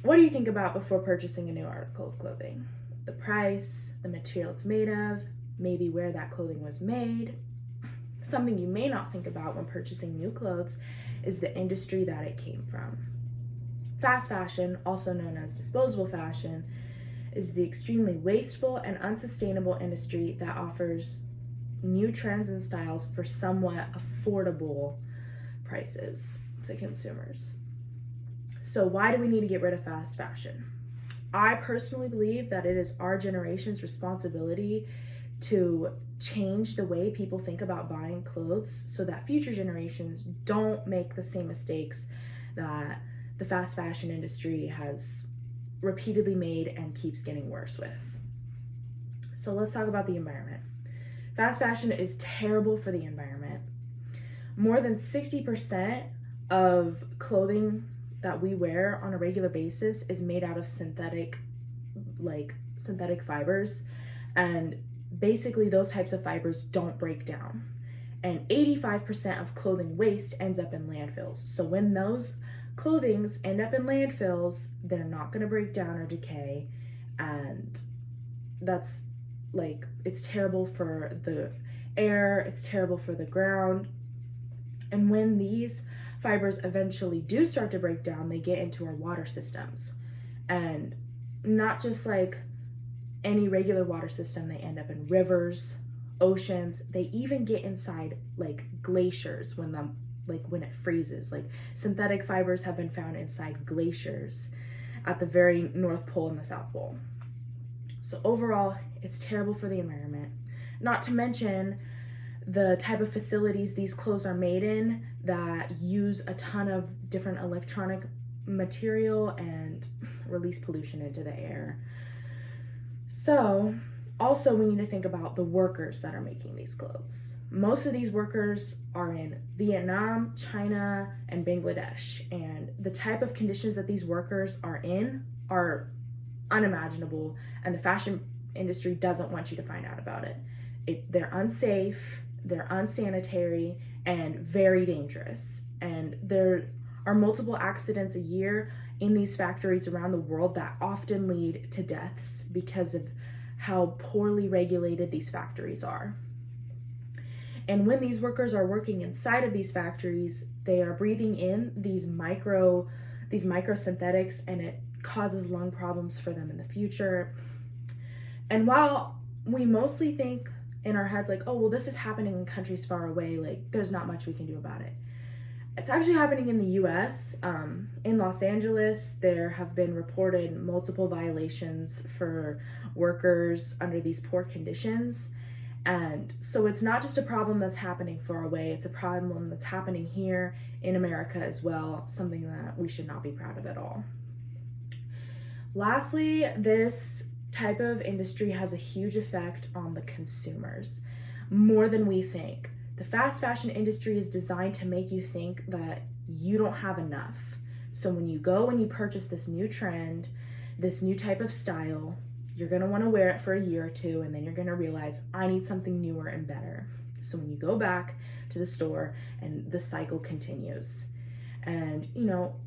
What do you think about before purchasing a new article of clothing? The price, the material it's made of, maybe where that clothing was made. Something you may not think about when purchasing new clothes is the industry that it came from. Fast fashion, also known as disposable fashion, is the extremely wasteful and unsustainable industry that offers new trends and styles for somewhat affordable prices to consumers. So why do we need to get rid of fast fashion? I personally believe that it is our generation's responsibility to change the way people think about buying clothes so that future generations don't make the same mistakes that the fast fashion industry has repeatedly made and keeps getting worse with. So let's talk about the environment. Fast fashion is terrible for the environment. More than 60% of clothing that we wear on a regular basis is made out of synthetic fibers, and basically those types of fibers don't break down. And 85% of clothing waste ends up in landfills. So when those clothings end up in landfills, they're not going to break down or decay, and that's it's terrible for the air, it's terrible for the ground. And when these fibers eventually do start to break down, they get into our water systems, and not just like any regular water system, they end up in rivers, oceans. They even get inside like glaciers when it freezes. Like synthetic fibers have been found inside glaciers at the very North Pole and the South Pole. So overall, it's terrible for the environment. Not to mention the type of facilities these clothes are made in that use a ton of different electronic material and release pollution into the air. So also we need to think about the workers that are making these clothes. Most of these workers are in Vietnam, China, and Bangladesh, and the type of conditions that these workers are in are unimaginable, and the fashion industry doesn't want you to find out about it. They're unsafe, they're unsanitary, and very dangerous. And there are multiple accidents a year in these factories around the world that often lead to deaths because of how poorly regulated these factories are. And when these workers are working inside of these factories, they are breathing in these microsynthetics, and it causes lung problems for them in the future. And while we mostly think in our heads like, oh, well, this is happening in countries far away, like there's not much we can do about it. It's actually happening in the US. In Los Angeles, there have been reported multiple violations for workers under these poor conditions. And so it's not just a problem that's happening far away, it's a problem that's happening here in America as well, something that we should not be proud of at all. Lastly, this type of industry has a huge effect on the consumers, more than we think. The fast fashion industry is designed to make you think that you don't have enough. So when you go and you purchase this new trend, this new type of style, you're gonna wanna wear it for a year or two, and then you're gonna realize, I need something newer and better. So when you go back to the store, and the cycle continues. And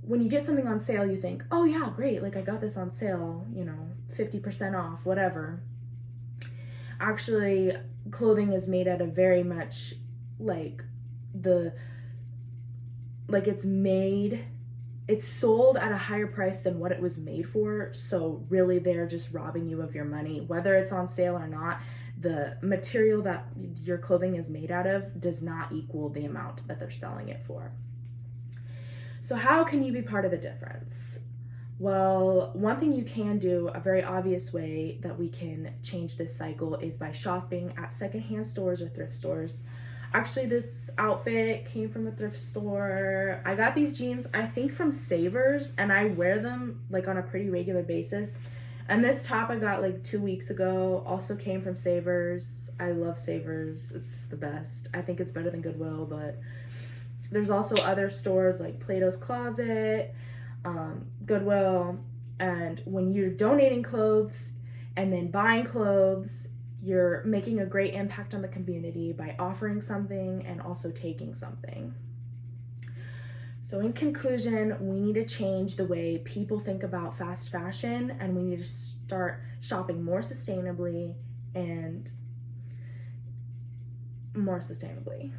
when you get something on sale, you think, oh yeah, great, like I got this on sale, 50% off, whatever. Actually, clothing is made out of very much it's sold at a higher price than what it was made for. So really they're just robbing you of your money. Whether it's on sale or not, the material that your clothing is made out of does not equal the amount that they're selling it for. So how can you be part of the difference? Well, one thing you can do, a very obvious way that we can change this cycle, is by shopping at secondhand stores or thrift stores. Actually, this outfit came from a thrift store. I got these jeans, I think from Savers, and I wear them on a pretty regular basis. And this top I got 2 weeks ago, also came from Savers. I love Savers, it's the best. I think it's better than Goodwill, but there's also other stores like Plato's Closet, Goodwill. And when you're donating clothes and then buying clothes, you're making a great impact on the community by offering something and also taking something. So in conclusion, we need to change the way people think about fast fashion, and we need to start shopping more sustainably and more sustainably.